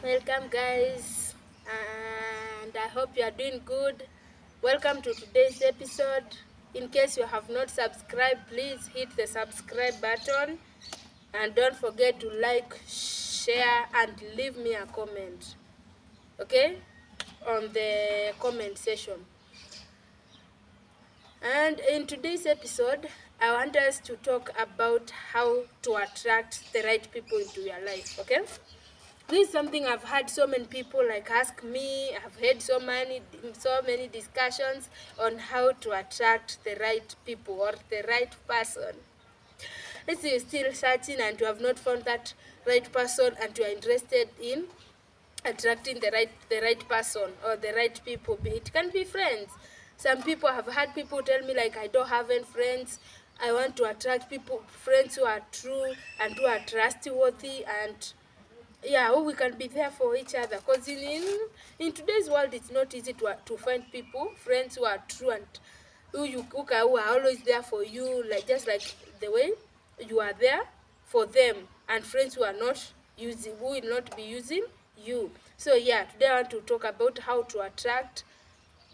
Welcome, guys, and I hope you are doing good. Welcome to today's episode. In case you have not subscribed, please hit the subscribe button and don't forget to like, share, and leave me a comment, okay, on the comment section. And in today's episode, I want us to talk about how to attract the right people into your life, okay? This is something I've had so many people like ask me. I've had so many discussions on how to attract the right people or the right person. Let's say you're still searching and you have not found that right person and you are interested in attracting the right person or the right people. It can be friends. Some people have had people tell me like, I don't have any friends. I want to attract friends who are true and who are trustworthy, and yeah, we can be there for each other, because in today's world it's not easy to find friends who are true and who are always there for you, like just like the way you are there for them, and friends who will not be using you. So yeah, today I want to talk about how to attract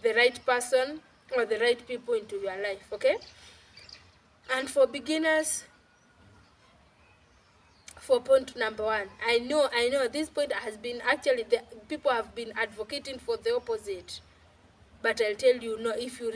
the right person or the right people into your life, okay? And for beginners, for point number one, I know this point has been actually, the people have been advocating for the opposite, but I'll tell you, no, if you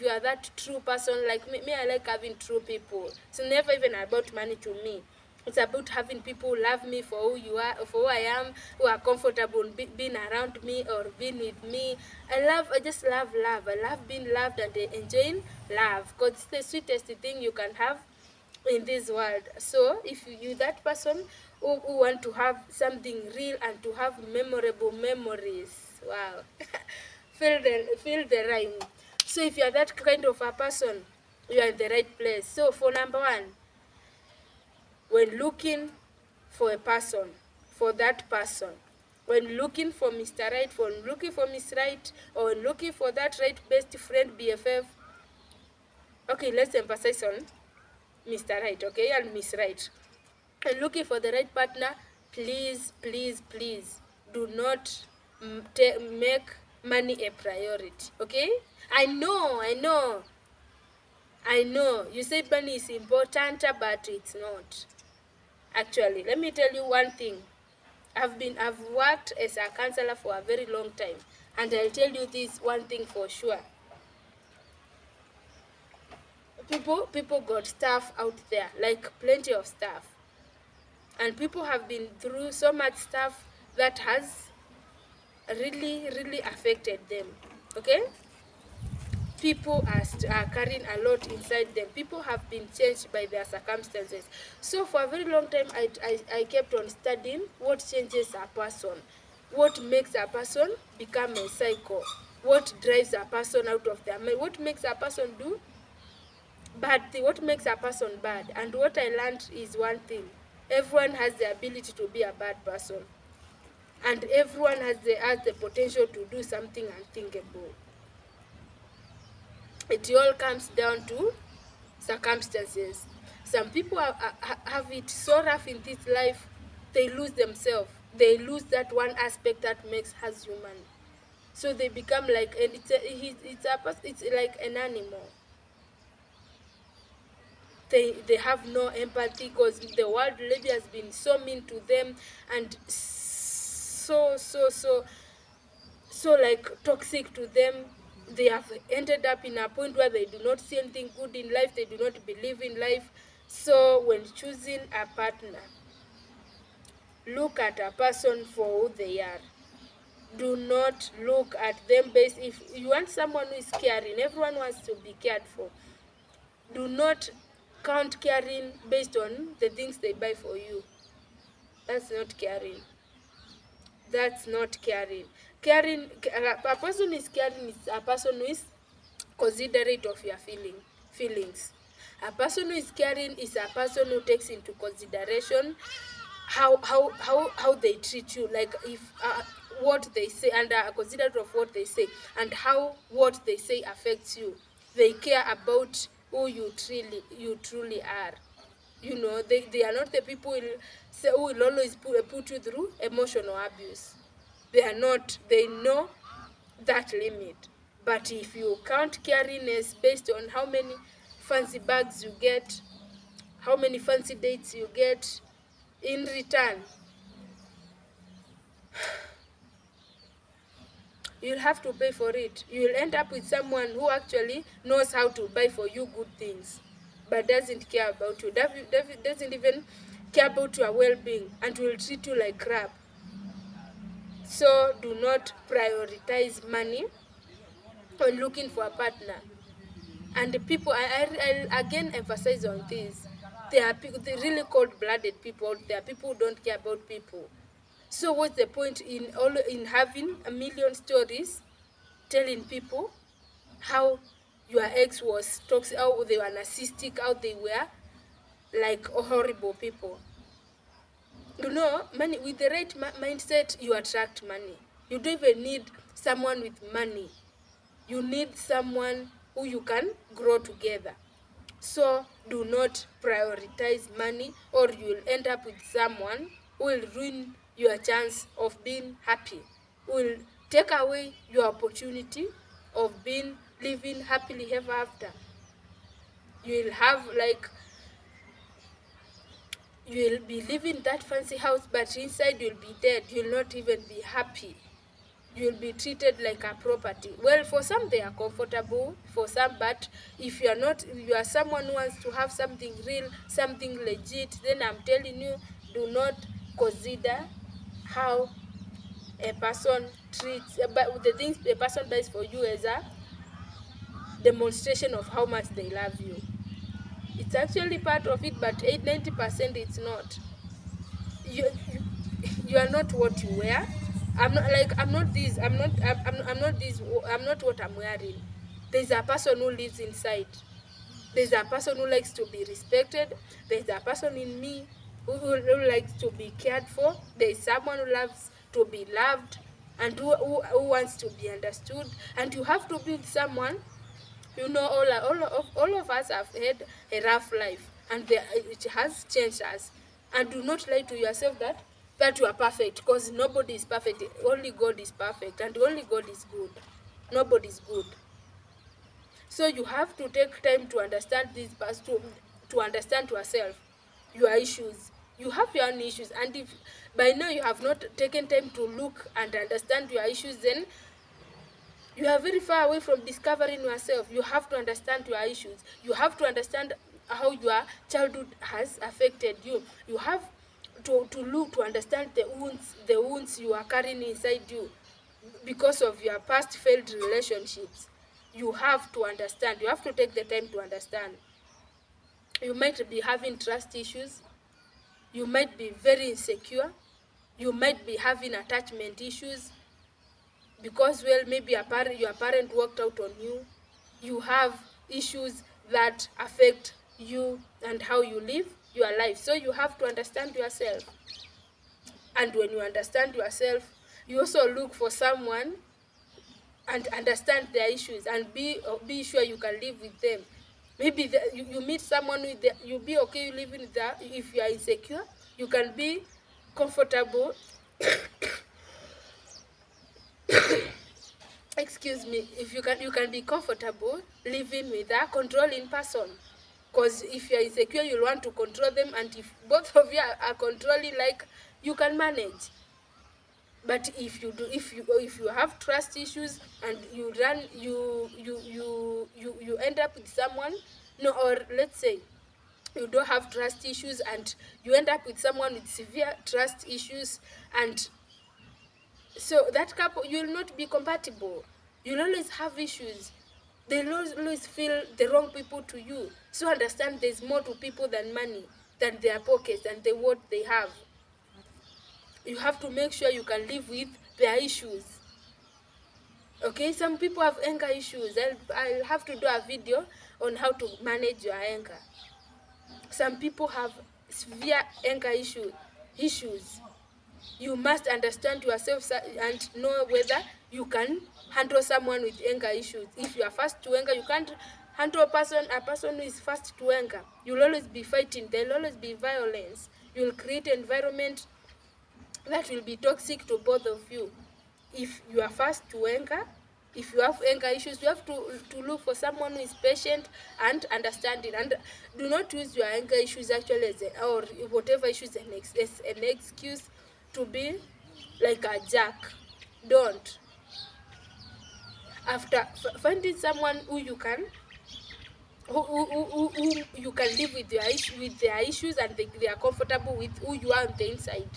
are that true person like me, I like having true people. It's never even about money to me. It's about having people who love me for who you are, for who I am, who are comfortable being around me or being with me. I just love love. I love being loved and enjoying love, because it's the sweetest thing you can have in this world. So if you that person who want to have something real and to have memorable memories, wow, feel the rhyme. So if you are that kind of a person, you are in the right place. So for number one, when looking for a person, for that person, when looking for Mr. Right, when looking for Miss Right, or when looking for that right best friend, BFF, okay, let's emphasize on Mr. Right, okay, and Miss Right. And looking for the right partner, please, please, please do not make money a priority, okay? I know. You say money is important, but it's not. Actually, let me tell you one thing. I've worked as a counselor for a very long time, and I'll tell you this one thing for sure. People got stuff out there, like plenty of stuff. And people have been through so much stuff that has really affected them, okay? People are carrying a lot inside them. People have been changed by their circumstances. So for a very long time, I kept on studying what changes a person, what makes a person become a psycho, what drives a person out of their mind, what makes a person do bad thing, what makes a person bad. And what I learned is one thing: everyone has the ability to be a bad person, and everyone has the potential to do something unthinkable. It all comes down to circumstances. Some people have it so rough in this life, they lose themselves. They lose that one aspect that makes us human. So they become like, and it's like an animal. They have no empathy, because the world maybe has been so mean to them, and so like toxic to them. They have ended up in a point where they do not see anything good in life, they do not believe in life. So when choosing a partner, look at a person for who they are. Do not look at them based, if you want someone who is caring, everyone wants to be cared for. Do not count caring based on the things they buy for you. That's not caring. That's not caring. A person who is caring is a person who is considerate of your feelings. A person who is caring is a person who takes into consideration how they treat you, like if what they say, and are considerate of what they say, and how what they say affects you. They care about who you truly are. They are not the people who will always put you through emotional abuse. they know that limit. But if you count cariness based on how many fancy bags you get, how many fancy dates you get in return, you'll have to pay for it. You'll end up with someone who actually knows how to buy for you good things, but doesn't care about you, doesn't even care about your well-being, and will treat you like crap. So do not prioritize money when looking for a partner. And the people, I again emphasize on this, there are people, the really cold-blooded people, there are people who don't care about people. So what's the point in having a million stories telling people how your ex was toxic, how they were narcissistic, how they were like horrible people? You know, money, with the right mindset, you attract money. You don't even need someone with money. You need someone who you can grow together. So do not prioritize money, or you'll end up with someone who will ruin your chance of being happy, who will take away your opportunity of living happily ever after. You'll have like, you'll be living that fancy house, but inside you'll be dead. You'll not even be happy. You'll be treated like a property. Well, for some they are comfortable, for some, but if you are not, if you are someone who wants to have something real, something legit, then I'm telling you, do not consider how a person treats, but the things a person does for you as a demonstration of how much they love you. It's actually part of it, but 90% it's not. You, you you are not what you wear. I'm not like, I'm not this, I'm not this, I'm not what I'm wearing. There's a person who lives inside. There's a person who likes to be respected. There's a person in me who likes to be cared for. There's someone who loves to be loved, and who wants to be understood. And you have to be with someone. You know, all of us have had a rough life, and it has changed us. And do not lie to yourself that you are perfect, because nobody is perfect. Only God is perfect, and only God is good. Nobody is good. So you have to take time to understand this, to understand yourself, your issues. You have your own issues, and if by now you have not taken time to look and understand your issues, then you are very far away from discovering yourself. You have to understand your issues. You have to understand how your childhood has affected you. You have to look to understand the wounds you are carrying inside you because of your past failed relationships. You have to understand. You have to take the time to understand. You might be having trust issues. You might be very insecure. You might be having attachment issues because, well, maybe your parent worked out on you. You have issues that affect you and how you live your life. So you have to understand yourself. And when you understand yourself, you also look for someone and understand their issues, and be sure you can live with them. Maybe you meet someone with you'll be okay living with that. If you are insecure, you can be comfortable excuse me, if you can be comfortable living with a controlling person, because if you are insecure, you'll want to control them, and if both of you are controlling, like, you can manage. But if you have trust issues and you end up with someone, no, or let's say you don't have trust issues and you end up with someone with severe trust issues, and so that couple, you'll not be compatible. You'll always have issues. They'll always feel the wrong people to you. So understand there's more to people than money, than their pockets, and what they have. You have to make sure you can live with their issues. Okay, some people have anger issues. I'll have to do a video on how to manage your anger. Some people have severe anger issues. You must understand yourself and know whether you can handle someone with anger issues. If you are fast to anger, you can't handle a person who is fast to anger. You'll always be fighting. There'll always be violence. You'll create an environment that will be toxic to both of you. if you are fast to anger, if you have anger issues, you have to look for someone who is patient and understanding, and do not use your anger issues actually as or whatever issues as an excuse to be like a jerk. Don't. After finding someone who you can who you can live with with their issues, and they are comfortable with who you are on the inside,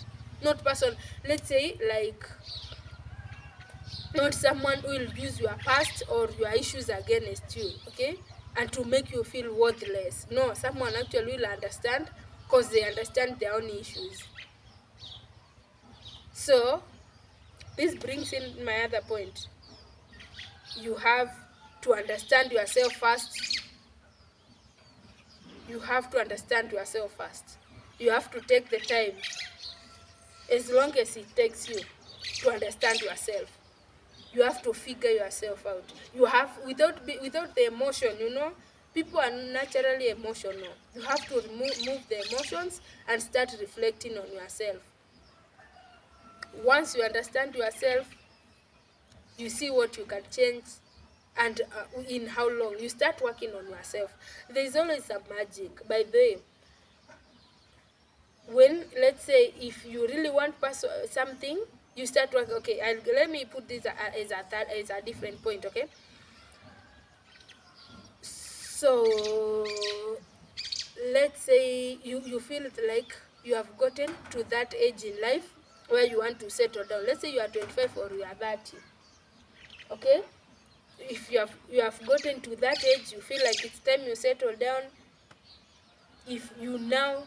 not person, let's say, like, not someone who will use your past or your issues against you, okay, and to make you feel worthless. No, someone actually will understand, because they understand their own issues. So this brings in my other point. You have to understand yourself first. You have to understand yourself first. You have to take the time, as long as it takes you to understand yourself. You have to figure yourself out. You have, without the emotion, people are naturally emotional. You have to remove the emotions and start reflecting on yourself. Once you understand yourself, you see what you can change, and in how long. You start working on yourself. There is always a magic. By the way, when, let's say, if you really want something, you start working. Okay, let me put this as a different point. Okay, so let's say you feel like you have gotten to that age in life where you want to settle down. Let's say you are 25 or you are 30. Okay, if you have gotten to that age, you feel like it's time you settle down. If you now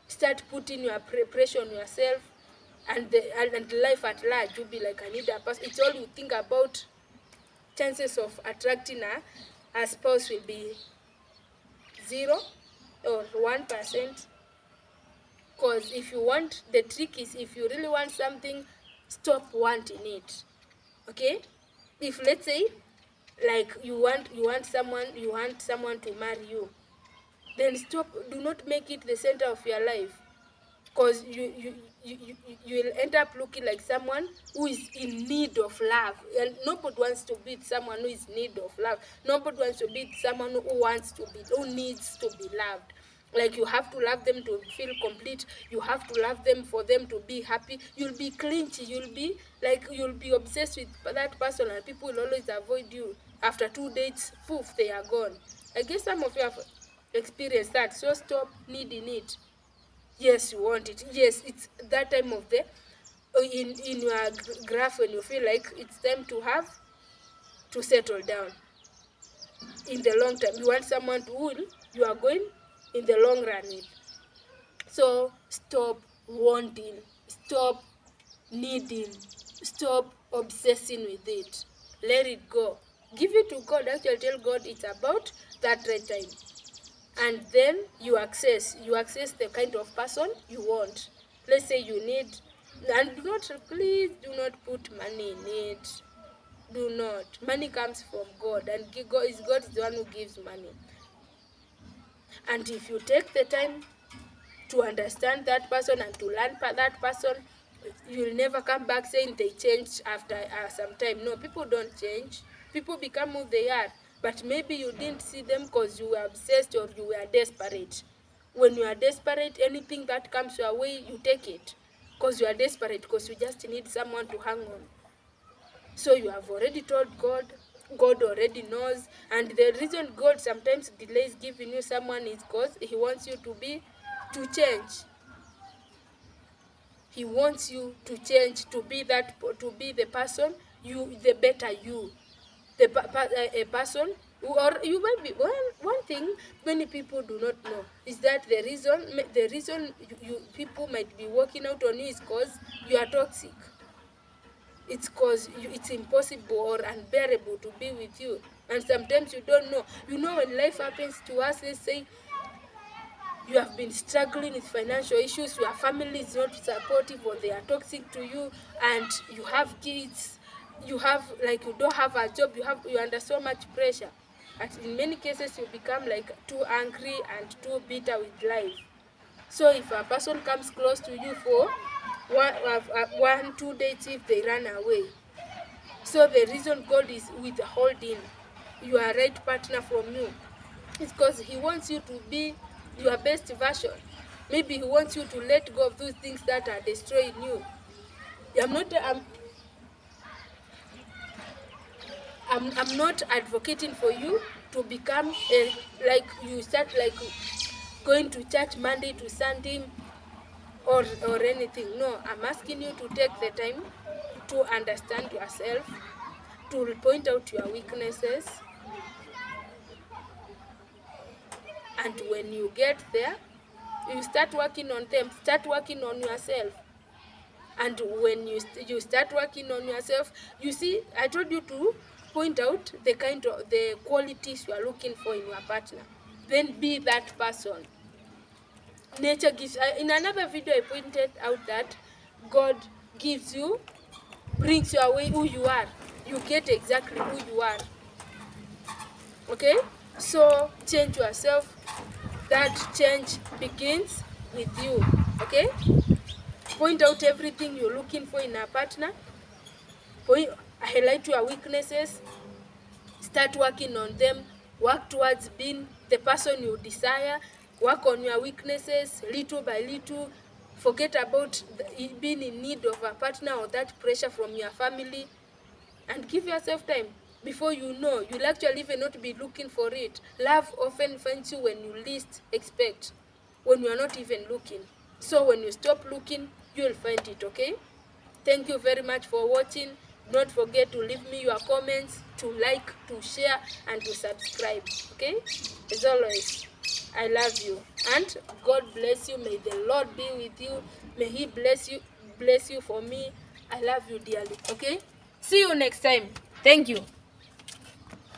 start putting your pressure on yourself and life at large, you'll be like, I need a person. It's all you think about. Chances of attracting a spouse will be 0 or 1%. Because if you want, the trick is, if you really want something, stop wanting it. Okay, if, let's say, like, you want someone to marry you, then stop. Do not make it the center of your life, because you will end up looking like someone who is in need of love, and nobody wants to be someone who is in need of love. Nobody wants to be someone who needs to be loved. Like, you have to love them to feel complete. You have to love them for them to be happy. You'll be clinchy. You'll be obsessed with that person, and people will always avoid you. After 2 dates, poof, they are gone. I guess some of you have experienced that. So stop needing it. Yes, you want it. Yes, it's that time of the in your graph when you feel like it's time to settle down. In the long term, you want someone who you are going in the long run with. So stop wanting, stop needing, stop obsessing with it. Let it go. Give it to God. Actually, tell God it's about that right time. And then you access the kind of person you want. Let's say you need, and please do not put money in it. Do not. Money comes from God, and God is the one who gives money. And if you take the time to understand that person and to learn that person, you'll never come back saying they changed after some time. No, people don't change. People become who they are. But maybe you didn't see them because you were obsessed or you were desperate. When you are desperate, anything that comes your way, you take it. Because you are desperate, because you just need someone to hang on. So you have already told God. God already knows. And the reason God sometimes delays giving you someone is because He wants you to change. He wants you to change, to be the person, the better you. A person, or you might be, one thing many people do not know is that the reason people might be working out on you is because you are toxic. It's because it's impossible or unbearable to be with you, and sometimes you don't know. When life happens to us, let's say you have been struggling with financial issues, your family is not supportive, or they are toxic to you, and you have kids, you don't have a job, you're under so much pressure. And in many cases, you become like too angry and too bitter with life. So if a person comes close to you for 1-2 dates, if they run away, So the reason God is withholding your right partner from you is because he wants you to be your best version. Maybe he wants you to let go of those things that are destroying you. I'm not advocating for you to become like you start like going to church Monday to Sunday or anything. No, I'm asking you to take the time to understand yourself, to point out your weaknesses, and when you get there, you start working on them, start working on yourself. And when you start working on yourself, you see, I told you to point out the qualities you are looking for in your partner, then be that person. Nature gives, in another video I pointed out that God brings you away who you are. You get exactly who you are. Okay, so change yourself. That change begins with you. Okay, point out everything you're looking for in a partner. Highlight your weaknesses, start working on them, work towards being the person you desire, work on your weaknesses little by little, forget about being in need of a partner or that pressure from your family, and give yourself time. Before you know, you'll actually even not be looking for it. Love often finds you when you least expect, when you are not even looking. So when you stop looking, you'll find it. Okay, thank you very much for watching. Don't forget to leave me your comments, to like, to share, and to subscribe. Okay, as always, I love you and God bless you. May the Lord be with you. May he bless you for me. I love you dearly. Okay, see you next time. Thank you.